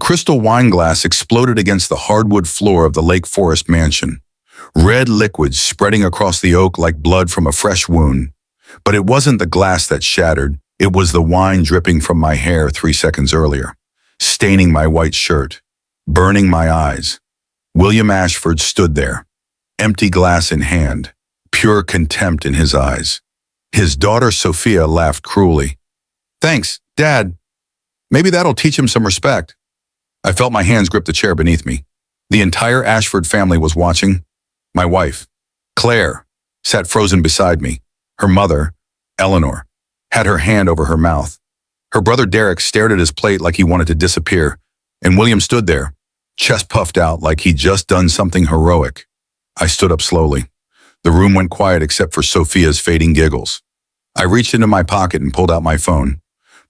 crystal wine glass exploded against the hardwood floor of the Lake Forest mansion. Red liquids spreading across the oak like blood from a fresh wound. But it wasn't the glass that shattered, it was the wine dripping from my hair 3 seconds earlier, staining my white shirt, burning my eyes. William Ashford stood there, empty glass in hand, pure contempt in his eyes. His daughter Sophia laughed cruelly. "Thanks, Dad. Maybe that'll teach him some respect." I felt my hands grip the chair beneath me. The entire Ashford family was watching. My wife, Claire, sat frozen beside me. Her mother, Eleanor, had her hand over her mouth. Her brother Derek stared at his plate like he wanted to disappear, and William stood there, chest puffed out like he'd just done something heroic. I stood up slowly. The room went quiet except for Sophia's fading giggles. I reached into my pocket and pulled out my phone.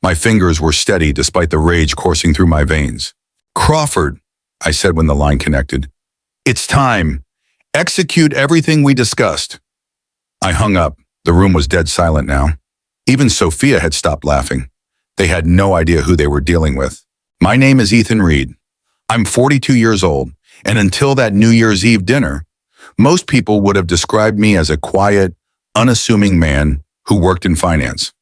My fingers were steady despite the rage coursing through my veins. "Crawford," I said when the line connected. "It's time. Execute everything we discussed." I hung up. The room was dead silent now. Even Sophia had stopped laughing. They had no idea who they were dealing with. My name is Ethan Reed. I'm 42 years old, and until that New Year's Eve dinner, most people would have described me as a quiet, unassuming man who worked in finance.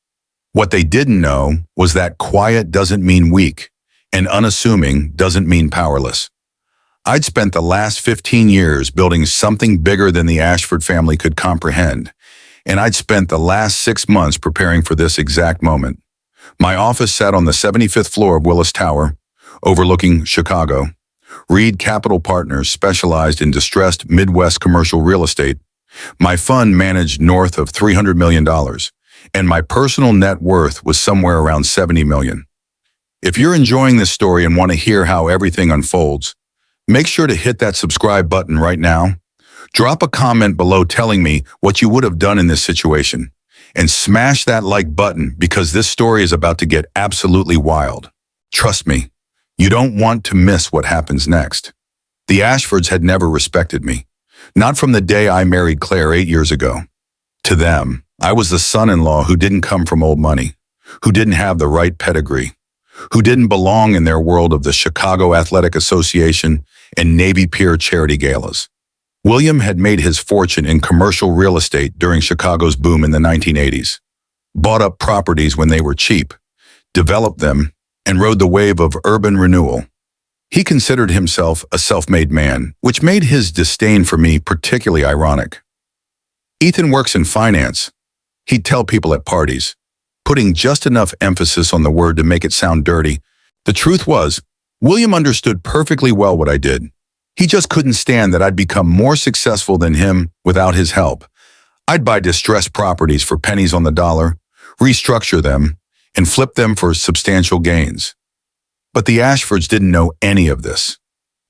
What they didn't know was that quiet doesn't mean weak, and unassuming doesn't mean powerless. I'd spent the last 15 years building something bigger than the Ashford family could comprehend, and I'd spent the last 6 months preparing for this exact moment. My office sat on the 75th floor of Willis Tower, overlooking Chicago. Reed Capital Partners specialized in distressed Midwest commercial real estate. My fund managed north of $300 million, and my personal net worth was somewhere around $70 million. If you're enjoying this story and want to hear how everything unfolds, make sure to hit that subscribe button right now. Drop a comment below telling me what you would have done in this situation. And smash that like button because this story is about to get absolutely wild. Trust me, you don't want to miss what happens next. The Ashfords had never respected me. Not from the day I married Claire 8 years ago. To them, I was the son-in-law who didn't come from old money, who didn't have the right pedigree, who didn't belong in their world of the Chicago Athletic Association and Navy Pier charity galas. William had made his fortune in commercial real estate during Chicago's boom in the 1980s, bought up properties when they were cheap, developed them, and rode the wave of urban renewal. He considered himself a self-made man, which made his disdain for me particularly ironic. "Ethan works in finance," he'd tell people at parties, putting just enough emphasis on the word to make it sound dirty. The truth was, William understood perfectly well what I did. He just couldn't stand that I'd become more successful than him without his help. I'd buy distressed properties for pennies on the dollar, restructure them, and flip them for substantial gains. But the Ashfords didn't know any of this.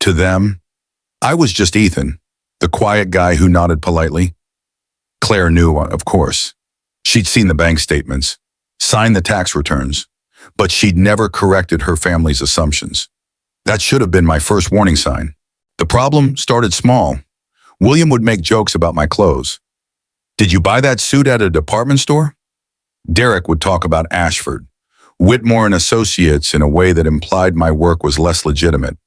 To them, I was just Ethan, the quiet guy who nodded politely. Claire knew, of course. She'd seen the bank statements, signed the tax returns, but she'd never corrected her family's assumptions. That should have been my first warning sign. The problem started small. William would make jokes about my clothes. "Did you buy that suit at a department store?" Derek would talk about Ashford, Whitmore and Associates in a way that implied my work was less legitimate.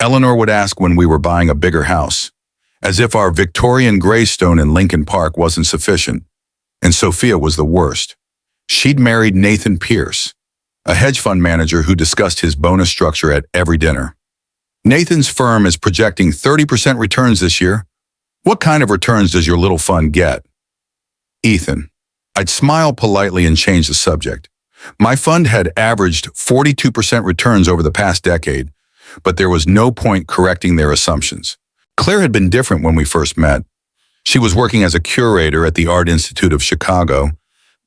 Eleanor would ask when we were buying a bigger house, as if our Victorian Greystone in Lincoln Park wasn't sufficient. And Sophia was the worst. She'd married Nathan Pierce, a hedge fund manager who discussed his bonus structure at every dinner. "Nathan's firm is projecting 30% returns this year. What kind of returns does your little fund get?" "Ethan." I'd smile politely and change the subject. My fund had averaged 42% returns over the past decade, but there was no point correcting their assumptions. Claire had been different when we first met. She was working as a curator at the Art Institute of Chicago,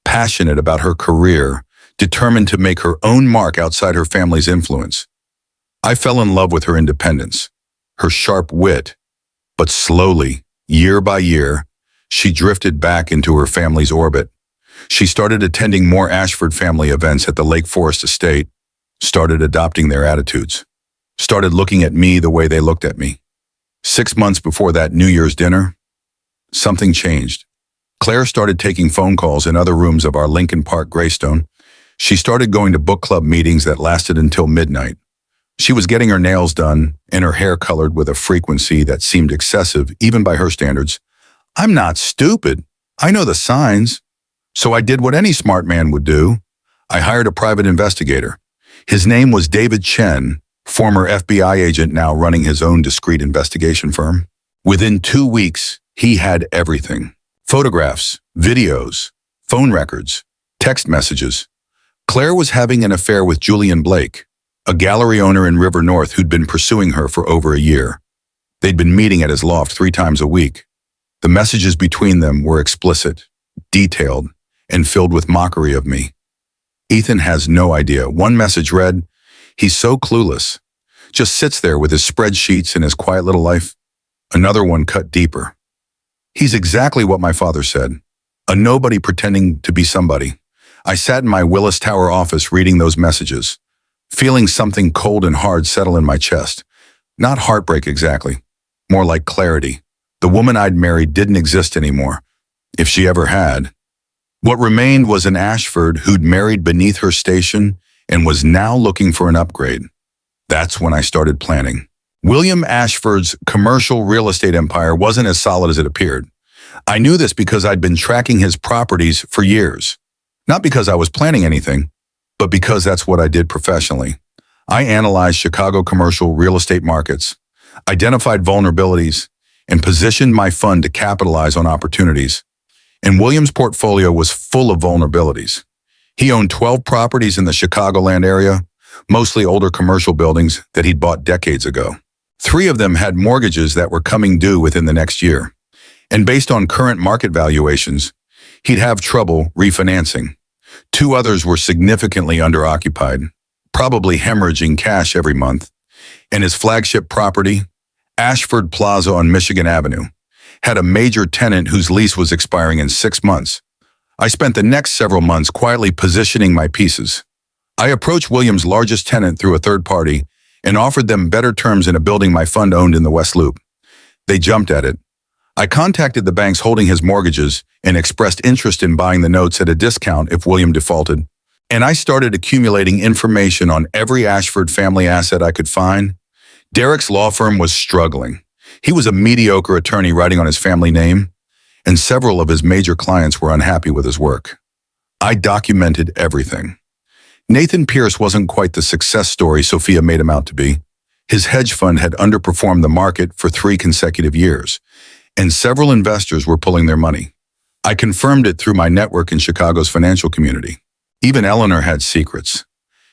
passionate about her career, determined to make her own mark outside her family's influence. I fell in love with her independence, her sharp wit, but slowly, year by year, she drifted back into her family's orbit. She started attending more Ashford family events at the Lake Forest estate, started adopting their attitudes, started looking at me the way they looked at me. 6 months before that New Year's dinner, something changed. Claire started taking phone calls in other rooms of our Lincoln Park Greystone. She started going to book club meetings that lasted until midnight. She was getting her nails done and her hair colored with a frequency that seemed excessive, even by her standards. I'm not stupid. I know the signs. So I did what any smart man would do. I hired a private investigator. His name was David Chen, former FBI agent now running his own discreet investigation firm. Within 2 weeks, he had everything. Photographs, videos, phone records, text messages. Claire was having an affair with Julian Blake, a gallery owner in River North who'd been pursuing her for over a year. They'd been meeting at his loft 3 times a week. The messages between them were explicit, detailed, and filled with mockery of me. Ethan has no idea. One message read, "He's so clueless. Just sits there with his spreadsheets and his quiet little life." Another one cut deeper. "He's exactly what my father said. A nobody pretending to be somebody." I sat in my Willis Tower office reading those messages, feeling something cold and hard settle in my chest. Not heartbreak exactly, more like clarity. The woman I'd married didn't exist anymore, if she ever had. What remained was an Ashford who'd married beneath her station and was now looking for an upgrade. That's when I started planning. William Ashford's commercial real estate empire wasn't as solid as it appeared. I knew this because I'd been tracking his properties for years. Not because I was planning anything, but because that's what I did professionally. I analyzed Chicago commercial real estate markets, identified vulnerabilities, and positioned my fund to capitalize on opportunities. And William's portfolio was full of vulnerabilities. He owned 12 properties in the Chicagoland area, mostly older commercial buildings that he'd bought decades ago. 3 of them had mortgages that were coming due within the next year. And based on current market valuations, he'd have trouble refinancing. 2 others were significantly underoccupied, probably hemorrhaging cash every month. And his flagship property, Ashford Plaza on Michigan Avenue, had a major tenant whose lease was expiring in 6 months. I spent the next several months quietly positioning my pieces. I approached William's largest tenant through a third party and offered them better terms in a building my fund owned in the West Loop. They jumped at it. I contacted the banks holding his mortgages and expressed interest in buying the notes at a discount if William defaulted. And I started accumulating information on every Ashford family asset I could find. Derek's law firm was struggling. He was a mediocre attorney writing on his family name, and several of his major clients were unhappy with his work. I documented everything. Nathan Pierce wasn't quite the success story Sophia made him out to be. His hedge fund had underperformed the market for 3 consecutive years, and several investors were pulling their money. I confirmed it through my network in Chicago's financial community. Even Eleanor had secrets.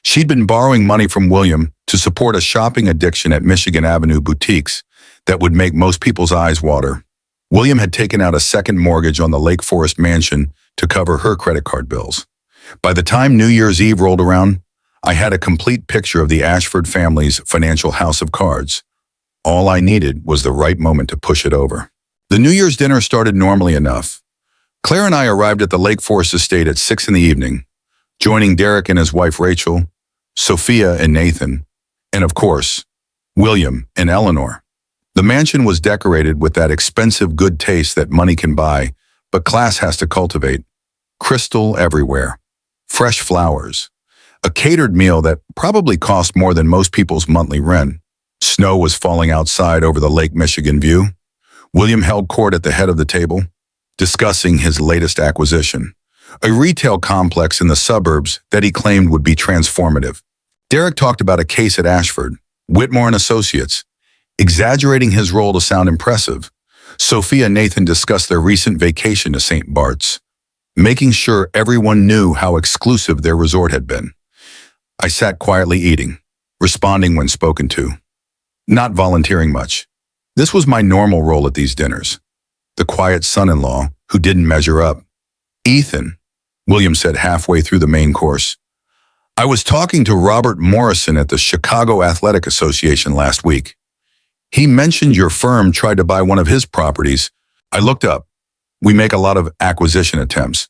She'd been borrowing money from William to support a shopping addiction at Michigan Avenue boutiques that would make most people's eyes water. William had taken out a second mortgage on the Lake Forest mansion to cover her credit card bills. By the time New Year's Eve rolled around, I had a complete picture of the Ashford family's financial house of cards. All I needed was the right moment to push it over. The New Year's dinner started normally enough. Claire and I arrived at the Lake Forest estate at 6 in the evening, joining Derek and his wife Rachel, Sophia and Nathan, and of course, William and Eleanor. The mansion was decorated with that expensive good taste that money can buy, but class has to cultivate. Crystal everywhere, fresh flowers, a catered meal that probably cost more than most people's monthly rent. Snow was falling outside over the Lake Michigan view. William held court at the head of the table, discussing his latest acquisition, a retail complex in the suburbs that he claimed would be transformative. Derek talked about a case at Ashford, Whitmore and Associates, exaggerating his role to sound impressive. Sophia and Nathan discussed their recent vacation to St. Bart's, making sure everyone knew how exclusive their resort had been. I sat quietly eating, responding when spoken to, not volunteering much. This was my normal role at these dinners, the quiet son-in-law who didn't measure up. "Ethan," William said halfway through the main course, "I was talking to Robert Morrison at the Chicago Athletic Association last week. He mentioned your firm tried to buy one of his properties. I looked up. We make a lot of acquisition attempts.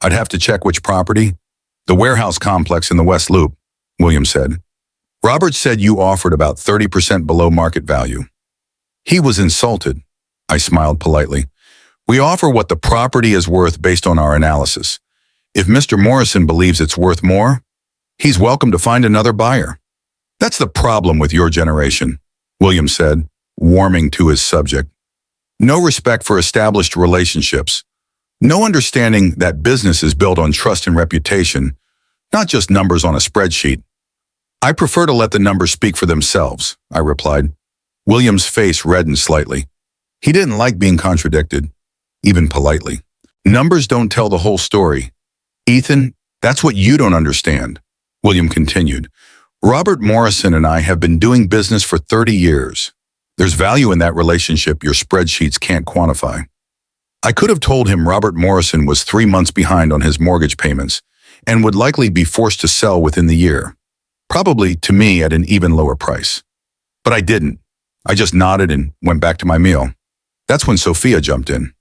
I'd have to check which property. The warehouse complex in the West Loop," William said. "Robert said you offered about 30% below market value." He was insulted. I smiled politely. "We offer what the property is worth based on our analysis. If Mr. Morrison believes it's worth more, he's welcome to find another buyer." That's the problem with your generation, William said, warming to his subject. No respect for established relationships. No understanding that business is built on trust and reputation, not just numbers on a spreadsheet. I prefer to let the numbers speak for themselves, I replied. William's face reddened slightly. He didn't like being contradicted, even politely. Numbers don't tell the whole story. Ethan, that's what you don't understand, William continued. Robert Morrison and I have been doing business for 30 years. There's value in that relationship your spreadsheets can't quantify. I could have told him Robert Morrison was 3 months behind on his mortgage payments and would likely be forced to sell within the year, probably to me at an even lower price. But I didn't. I just nodded and went back to my meal. That's when Sophia jumped in.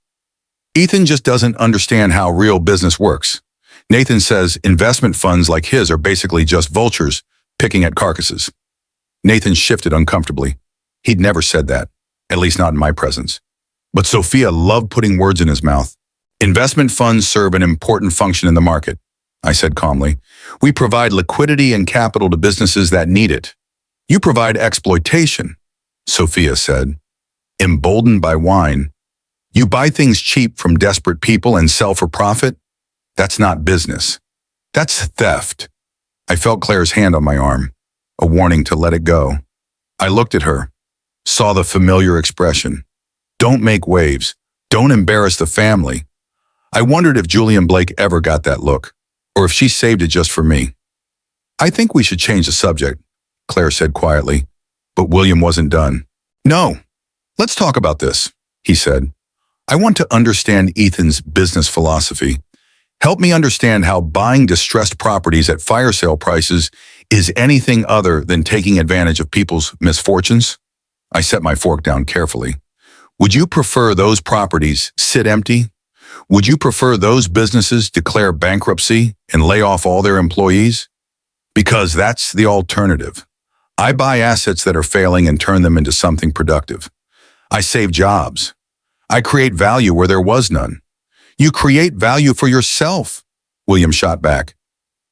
Ethan just doesn't understand how real business works. Nathan says investment funds like his are basically just vultures picking at carcasses. Nathan shifted uncomfortably. He'd never said that, at least not in my presence. But Sophia loved putting words in his mouth. Investment funds serve an important function in the market, I said calmly. We provide liquidity and capital to businesses that need it. You provide exploitation, Sophia said, emboldened by wine. You buy things cheap from desperate people and sell for profit? That's not business. That's theft. I felt Claire's hand on my arm, a warning to let it go. I looked at her, saw the familiar expression. Don't make waves. Don't embarrass the family. I wondered if Julian Blake ever got that look, or if she saved it just for me. I think we should change the subject, Claire said quietly, but William wasn't done. No, let's talk about this, he said. I want to understand Ethan's business philosophy. Help me understand how buying distressed properties at fire sale prices is anything other than taking advantage of people's misfortunes. I set my fork down carefully. Would you prefer those properties sit empty? Would you prefer those businesses declare bankruptcy and lay off all their employees? Because that's the alternative. I buy assets that are failing and turn them into something productive. I save jobs. I create value where there was none. You create value for yourself, William shot back.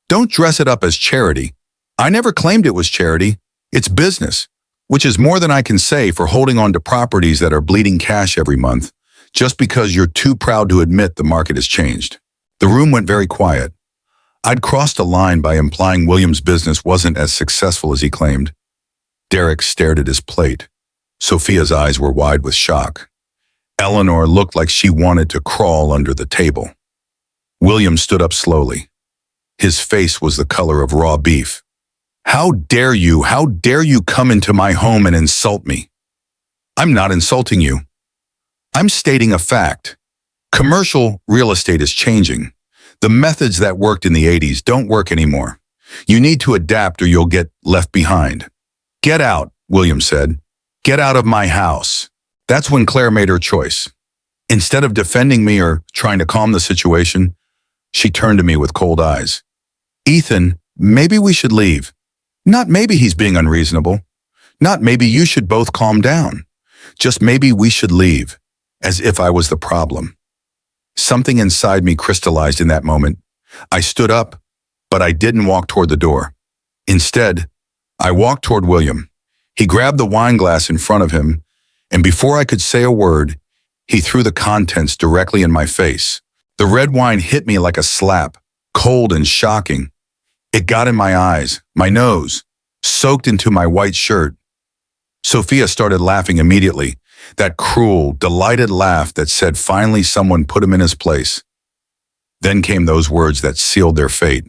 Don't dress it up as charity. I never claimed it was charity. It's business, which is more than I can say for holding on to properties that are bleeding cash every month, just because you're too proud to admit the market has changed. The room went very quiet. I'd crossed a line by implying William's business wasn't as successful as he claimed. Derek stared at his plate. Sophia's eyes were wide with shock. Eleanor looked like she wanted to crawl under the table. William stood up slowly. His face was the color of raw beef. How dare you come into my home and insult me? I'm not insulting you. I'm stating a fact. Commercial real estate is changing. The methods that worked in the 80s don't work anymore. You need to adapt or you'll get left behind. Get out, William said. Get out of my house. That's when Claire made her choice. Instead of defending me or trying to calm the situation, she turned to me with cold eyes. Ethan, maybe we should leave. Not maybe he's being unreasonable. Not maybe you should both calm down. Just maybe we should leave, as if I was the problem. Something inside me crystallized in that moment. I stood up, but I didn't walk toward the door. Instead, I walked toward William. He grabbed the wine glass in front of him, and before I could say a word, he threw the contents directly in my face. The red wine hit me like a slap, cold and shocking. It got in my eyes, my nose, soaked into my white shirt. Sophia started laughing immediately, that cruel, delighted laugh that said finally someone put him in his place. Then came those words that sealed their fate.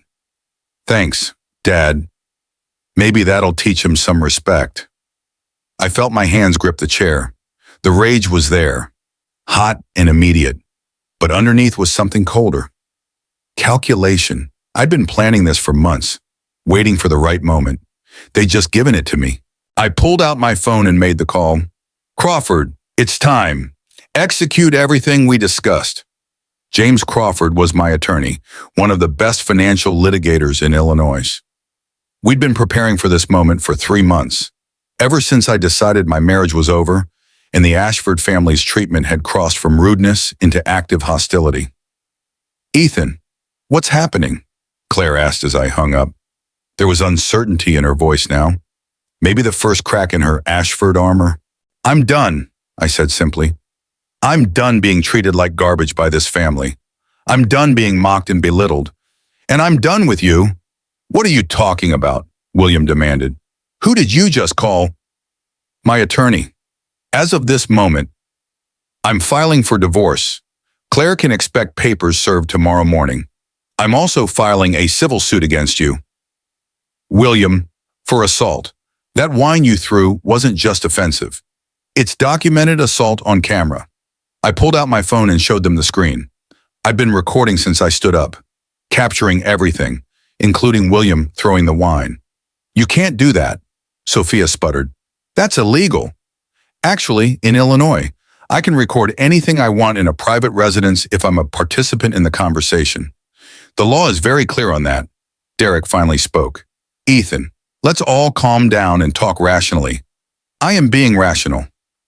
Thanks, Dad. Maybe that'll teach him some respect. I felt my hands grip the chair. The rage was there, hot and immediate, but underneath was something colder. Calculation. I'd been planning this for months, waiting for the right moment. They'd just given it to me. I pulled out my phone and made the call. Crawford, it's time. Execute everything we discussed. James Crawford was my attorney, one of the best financial litigators in Illinois. We'd been preparing for this moment for 3 months. Ever since I decided my marriage was over and the Ashford family's treatment had crossed from rudeness into active hostility. Ethan, what's happening? Claire asked as I hung up. There was uncertainty in her voice now. Maybe the first crack in her Ashford armor. I'm done, I said simply. I'm done being treated like garbage by this family. I'm done being mocked and belittled. And I'm done with you. What are you talking about? William demanded. Who did you just call? My attorney. As of this moment, I'm filing for divorce. Claire can expect papers served tomorrow morning. I'm also filing a civil suit against you. William, for assault. That wine you threw wasn't just offensive. It's documented assault on camera. I pulled out my phone and showed them the screen. I've been recording since I stood up, capturing everything, including William throwing the wine. You can't do that, Sophia sputtered. That's illegal. Actually, in Illinois, I can record anything I want in a private residence if I'm a participant in the conversation. The law is very clear on that. Derek finally spoke. Ethan, let's all calm down and talk rationally. I am being rational.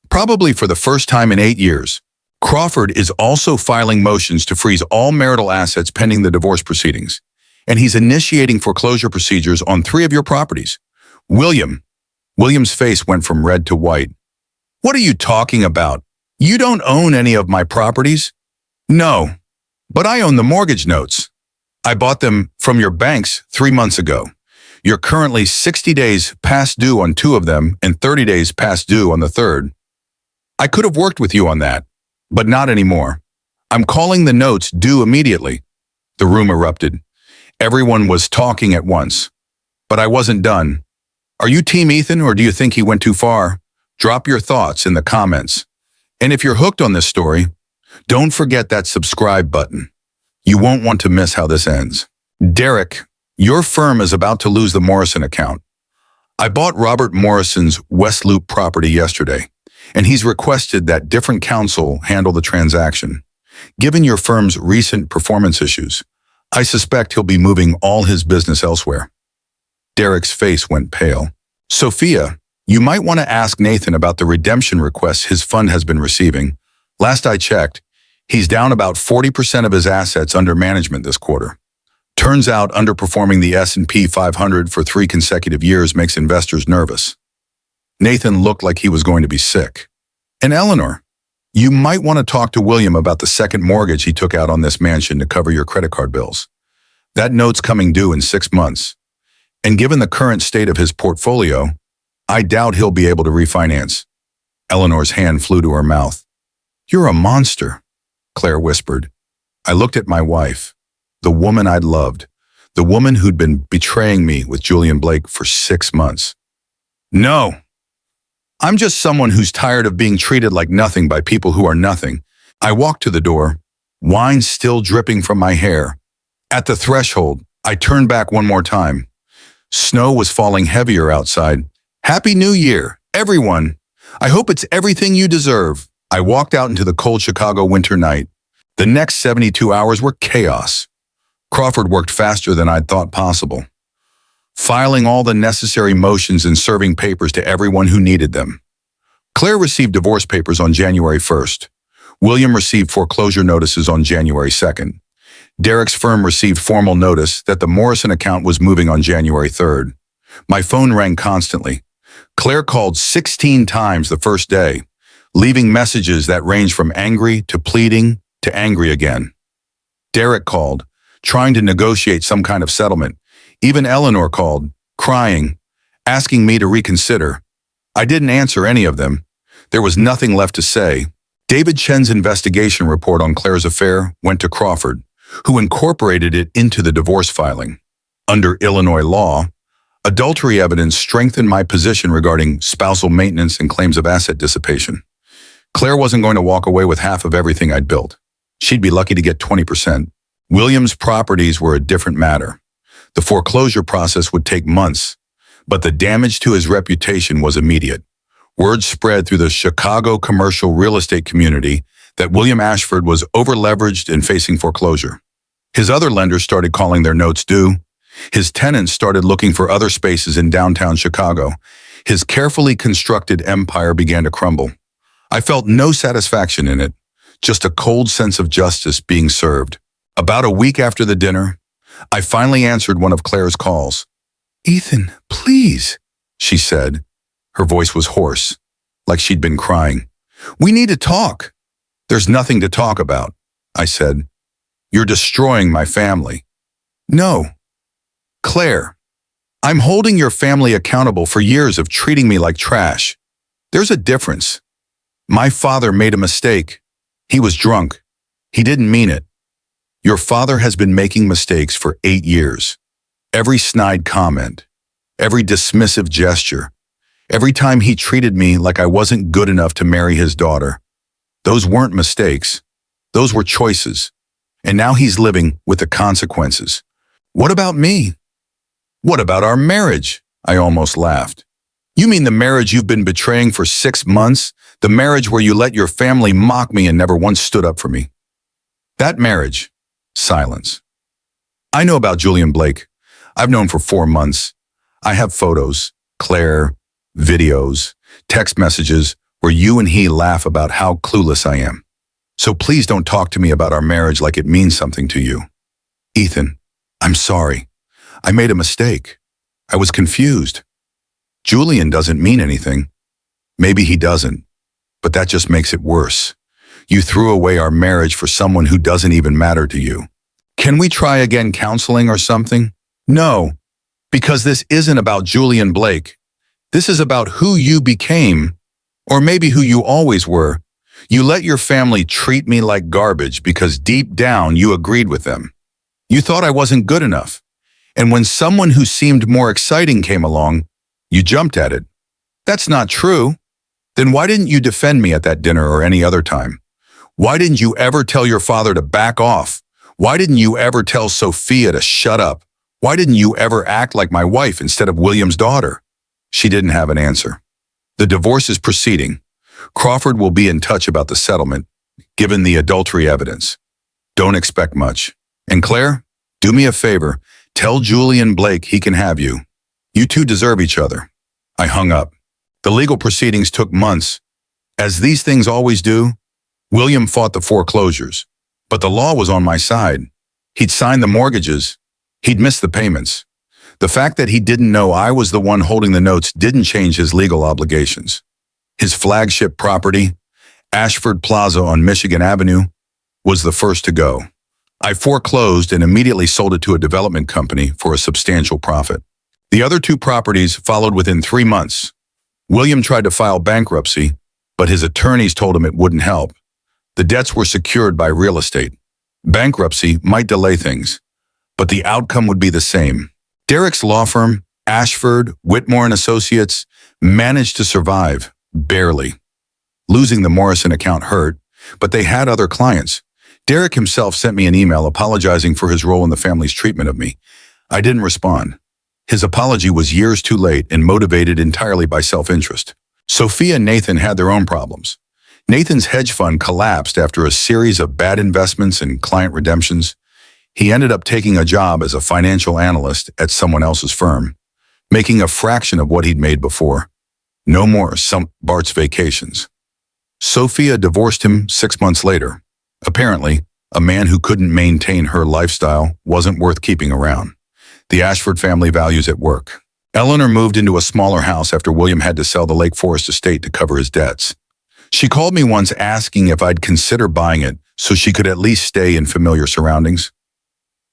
Probably for the first time in 8 years. Crawford is also filing motions to freeze all marital assets pending the divorce proceedings, and he's initiating foreclosure procedures on 3 of your properties. William's face went from red to white. What are you talking about? You don't own any of my properties? No, but I own the mortgage notes. I bought them from your banks 3 months ago. You're currently 60 days past due on 2 of them and 30 days past due on the 3rd. I could have worked with you on that, but not anymore. I'm calling the notes due immediately. The room erupted. Everyone was talking at once. But I wasn't done. Are you Team Ethan or do you think he went too far? Drop your thoughts in the comments. And if you're hooked on this story, don't forget that subscribe button. You won't want to miss how this ends. Derek, your firm is about to lose the Morrison account. I bought Robert Morrison's West Loop property yesterday, and he's requested that different counsel handle the transaction. Given your firm's recent performance issues, I suspect he'll be moving all his business elsewhere. Derek's face went pale. Sophia, you might want to ask Nathan about the redemption requests his fund has been receiving. Last I checked, he's down about 40% of his assets under management this quarter. Turns out underperforming the S&P 500 for 3 consecutive years makes investors nervous. Nathan looked like he was going to be sick. And Eleanor, you might want to talk to William about the second mortgage he took out on this mansion to cover your credit card bills. That note's coming due in 6 months. And given the current state of his portfolio, I doubt he'll be able to refinance. Eleanor's hand flew to her mouth. You're a monster, Claire whispered. I looked at my wife, the woman I'd loved, the woman who'd been betraying me with Julian Blake for 6 months. No. I'm just someone who's tired of being treated like nothing by people who are nothing. I walked to the door, wine still dripping from my hair. At the threshold, I turned back one more time. Snow was falling heavier outside. Happy New Year, everyone. I hope it's everything you deserve. I walked out into the cold Chicago winter night. The next 72 hours were chaos. Crawford worked faster than I'd thought possible, filing all the necessary motions and serving papers to everyone who needed them. Claire received divorce papers on January 1st. William received foreclosure notices on January 2nd. Derek's firm received formal notice that the Morrison account was moving on January 3rd. My phone rang constantly. Claire called 16 times the first day, leaving messages that ranged from angry to pleading to angry again. Derek called, trying to negotiate some kind of settlement. Even Eleanor called, crying, asking me to reconsider. I didn't answer any of them. There was nothing left to say. David Chen's investigation report on Claire's affair went to Crawford, who incorporated it into the divorce filing. Under Illinois law, adultery evidence strengthened my position regarding spousal maintenance and claims of asset dissipation. Claire wasn't going to walk away with half of everything I'd built. She'd be lucky to get 20%. William's properties were a different matter. The foreclosure process would take months, but the damage to his reputation was immediate. Word spread through the Chicago commercial real estate community that William Ashford was over-leveraged and facing foreclosure. His other lenders started calling their notes due. His tenants started looking for other spaces in downtown Chicago. His carefully constructed empire began to crumble. I felt no satisfaction in it, just a cold sense of justice being served. About a week after the dinner, I finally answered one of Claire's calls. "Ethan, please," she said. Her voice was hoarse, like she'd been crying. "We need to talk." "There's nothing to talk about," I said. "You're destroying my family." "No, Claire, I'm holding your family accountable for years of treating me like trash. There's a difference. My father made a mistake. He was drunk. He didn't mean it. Your father has been making mistakes for 8 years. Every snide comment, every dismissive gesture, every time he treated me like I wasn't good enough to marry his daughter. Those weren't mistakes. Those were choices. And now he's living with the consequences. What about me? What about our marriage?" I almost laughed. "You mean the marriage you've been betraying for 6 months? The marriage where you let your family mock me and never once stood up for me?" "That marriage." Silence. "I know about Julian Blake. I've known for 4 months. I have photos, Claire, videos, text messages where you and he laugh about how clueless I am. So please don't talk to me about our marriage like it means something to you." "Ethan, I'm sorry. I made a mistake. I was confused. Julian doesn't mean anything. Maybe he doesn't, but that just makes it worse. You threw away our marriage for someone who doesn't even matter to you. Can we try again counseling or something?" "No, because this isn't about Julian Blake. This is about who you became, or maybe who you always were. You let your family treat me like garbage because deep down you agreed with them. You thought I wasn't good enough. And when someone who seemed more exciting came along, you jumped at it. That's not true. Then why didn't you defend me at that dinner or any other time? Why didn't you ever tell your father to back off? Why didn't you ever tell Sophia to shut up? Why didn't you ever act like my wife instead of William's daughter?" She didn't have an answer. "The divorce is proceeding. Crawford will be in touch about the settlement, given the adultery evidence. Don't expect much. And Claire, do me a favor. Tell Julian Blake he can have you. You two deserve each other." I hung up. The legal proceedings took months. As these things always do, William fought the foreclosures, but the law was on my side. He'd signed the mortgages. He'd missed the payments. The fact that he didn't know I was the one holding the notes didn't change his legal obligations. His flagship property, Ashford Plaza on Michigan Avenue, was the first to go. I foreclosed and immediately sold it to a development company for a substantial profit. The other 2 properties followed within 3 months. William tried to file bankruptcy, but his attorneys told him it wouldn't help. The debts were secured by real estate. Bankruptcy might delay things, but the outcome would be the same. Derek's law firm, Ashford, Whitmore and Associates, managed to survive, barely. Losing the Morrison account hurt, but they had other clients. Derek himself sent me an email apologizing for his role in the family's treatment of me. I didn't respond. His apology was years too late and motivated entirely by self-interest. Sophia and Nathan had their own problems. Nathan's hedge fund collapsed after a series of bad investments and client redemptions. He ended up taking a job as a financial analyst at someone else's firm, making a fraction of what he'd made before. No more Bart's vacations. Sophia divorced him 6 months later. Apparently, a man who couldn't maintain her lifestyle wasn't worth keeping around. The Ashford family values at work. Eleanor moved into a smaller house after William had to sell the Lake Forest estate to cover his debts. She called me once asking if I'd consider buying it so she could at least stay in familiar surroundings.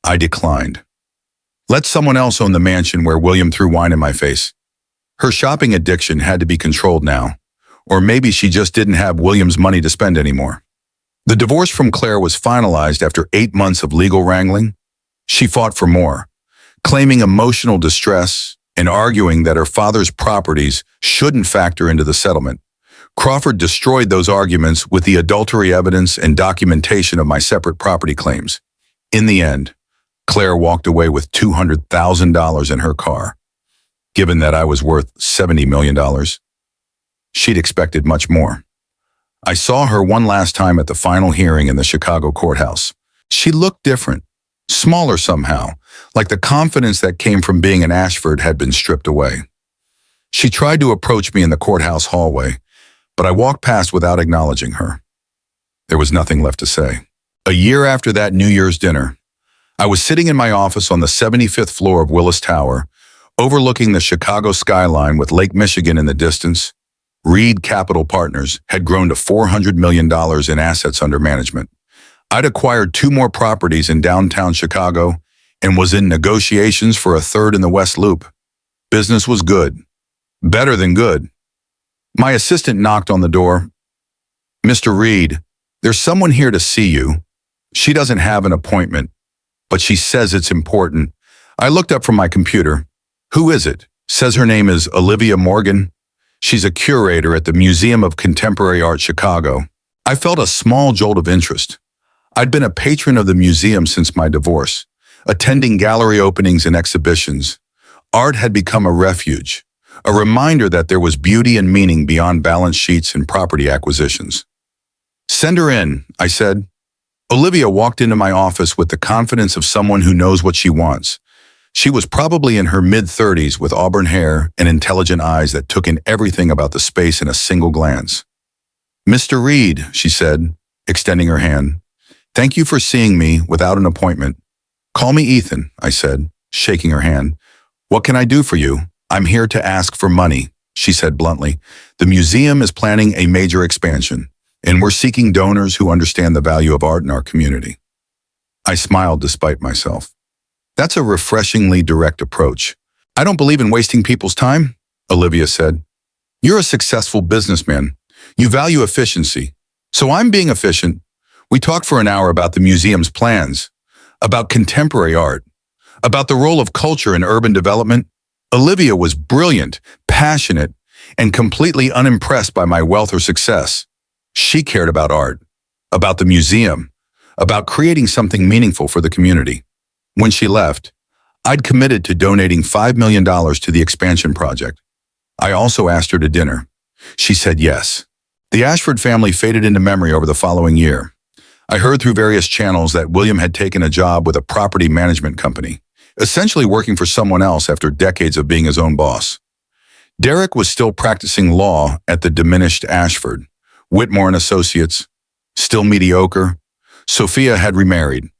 I declined. Let someone else own the mansion where William threw wine in my face. Her shopping addiction had to be controlled now, or maybe she just didn't have William's money to spend anymore. The divorce from Claire was finalized after 8 months of legal wrangling. She fought for more, claiming emotional distress and arguing that her father's properties shouldn't factor into the settlement. Crawford destroyed those arguments with the adultery evidence and documentation of my separate property claims. In the end, Claire walked away with $200,000 in her car. Given that I was worth $70 million, she'd expected much more. I saw her one last time at the final hearing in the Chicago courthouse. She looked different, smaller somehow, like the confidence that came from being in Ashford had been stripped away. She tried to approach me in the courthouse hallway, but I walked past without acknowledging her. There was nothing left to say. A year after that New Year's dinner, I was sitting in my office on the 75th floor of Willis Tower, Overlooking the Chicago skyline with Lake Michigan in the distance, Reed Capital Partners had grown to $400 million in assets under management. I'd acquired 2 more properties in downtown Chicago and was in negotiations for a third in the West Loop. Business was good. Better than good. My assistant knocked on the door. "Mr. Reed, there's someone here to see you. She doesn't have an appointment, but she says it's important." I looked up from my computer. "Who is it?" "Says her name is Olivia Morgan. She's a curator at the Museum of Contemporary Art, Chicago." I felt a small jolt of interest. I'd been a patron of the museum since my divorce, attending gallery openings and exhibitions. Art had become a refuge, a reminder that there was beauty and meaning beyond balance sheets and property acquisitions. "Send her in," I said. Olivia walked into my office with the confidence of someone who knows what she wants. She was probably in her mid-30s with auburn hair and intelligent eyes that took in everything about the space in a single glance. "Mr. Reed," she said, extending her hand. "Thank you for seeing me without an appointment." "Call me Ethan," I said, shaking her hand. "What can I do for you?" "I'm here to ask for money," she said bluntly. "The museum is planning a major expansion, and we're seeking donors who understand the value of art in our community." I smiled despite myself. "That's a refreshingly direct approach." "I don't believe in wasting people's time," Olivia said. "You're a successful businessman. You value efficiency. So I'm being efficient." We talked for an hour about the museum's plans, about contemporary art, about the role of culture in urban development. Olivia was brilliant, passionate, and completely unimpressed by my wealth or success. She cared about art, about the museum, about creating something meaningful for the community. When she left, I'd committed to donating $5 million to the expansion project. I also asked her to dinner. She said yes. The Ashford family faded into memory over the following year. I heard through various channels that William had taken a job with a property management company, essentially working for someone else after decades of being his own boss. Derek was still practicing law at the diminished Ashford. Whitmore and Associates, still mediocre. Sophia had remarried,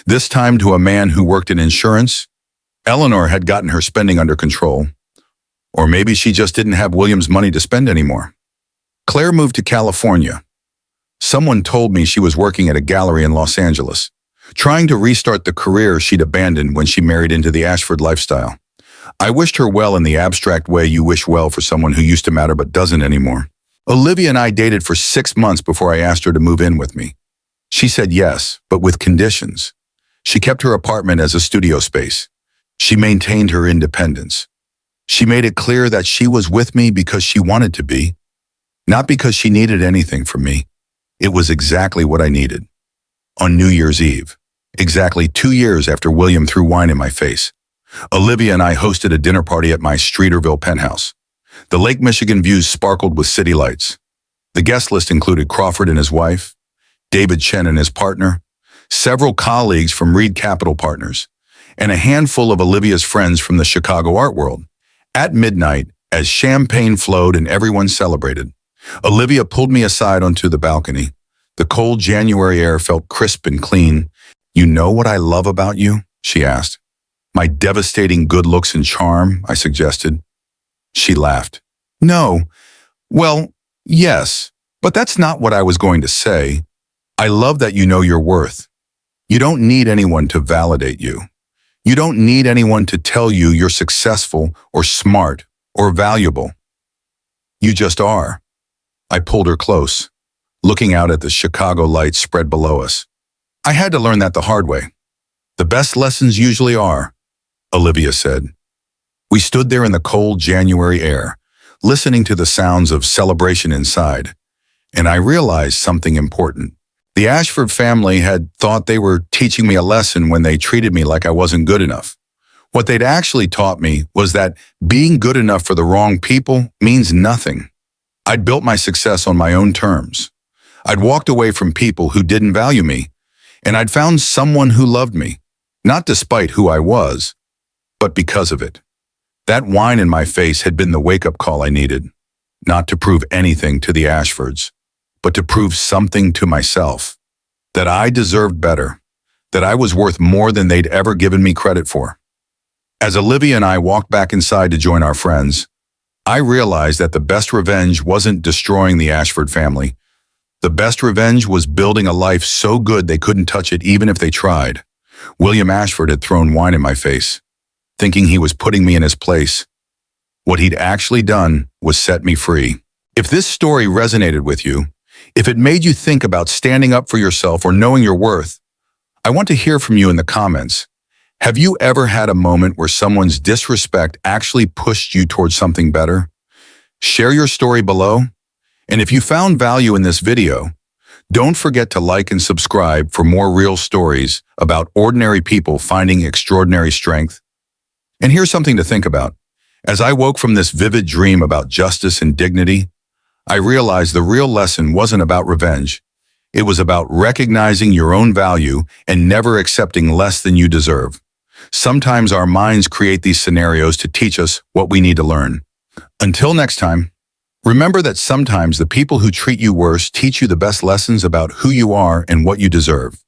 this time to a man who worked in insurance. Eleanor had gotten her spending under control. Or maybe she just didn't have William's money to spend anymore. Claire moved to California. Someone told me she was working at a gallery in Los Angeles, trying to restart the career she'd abandoned when she married into the Ashford lifestyle. I wished her well in the abstract way you wish well for someone who used to matter but doesn't anymore. Olivia and I dated for 6 months before I asked her to move in with me. She said yes, but with conditions. She kept her apartment as a studio space. She maintained her independence. She made it clear that she was with me because she wanted to be, not because she needed anything from me. It was exactly what I needed. On New Year's Eve, exactly 2 years after William threw wine in my face, Olivia and I hosted a dinner party at my Streeterville penthouse. The Lake Michigan views sparkled with city lights. The guest list included Crawford and his wife, David Chen and his partner, several colleagues from Reed Capital Partners, and a handful of Olivia's friends from the Chicago art world. At midnight, as champagne flowed and everyone celebrated, Olivia pulled me aside onto the balcony. The cold January air felt crisp and clean. "You know what I love about you?" she asked. "My devastating good looks and charm," I suggested. She laughed. "No. Well, yes, but that's not what I was going to say. I love that you know your worth. You don't need anyone to validate you. You don't need anyone to tell you you're successful or smart or valuable. You just are." I pulled her close, looking out at the Chicago lights spread below us. "I had to learn that the hard way." "The best lessons usually are," Olivia said. We stood there in the cold January air, listening to the sounds of celebration inside, and I realized something important. The Ashford family had thought they were teaching me a lesson when they treated me like I wasn't good enough. What they'd actually taught me was that being good enough for the wrong people means nothing. I'd built my success on my own terms. I'd walked away from people who didn't value me, and I'd found someone who loved me, not despite who I was, but because of it. That wine in my face had been the wake-up call I needed, not to prove anything to the Ashfords, but to prove something to myself, that I deserved better, that I was worth more than they'd ever given me credit for. As Olivia and I walked back inside to join our friends, I realized that the best revenge wasn't destroying the Ashford family. The best revenge was building a life so good they couldn't touch it even if they tried. William Ashford had thrown wine in my face, thinking he was putting me in his place. What he'd actually done was set me free. If this story resonated with you, if it made you think about standing up for yourself or knowing your worth, I want to hear from you in the comments. Have you ever had a moment where someone's disrespect actually pushed you towards something better? Share your story below. And if you found value in this video, don't forget to like and subscribe for more real stories about ordinary people finding extraordinary strength. And here's something to think about. As I woke from this vivid dream about justice and dignity, I realized the real lesson wasn't about revenge. It was about recognizing your own value and never accepting less than you deserve. Sometimes our minds create these scenarios to teach us what we need to learn. Until next time, remember that sometimes the people who treat you worse teach you the best lessons about who you are and what you deserve.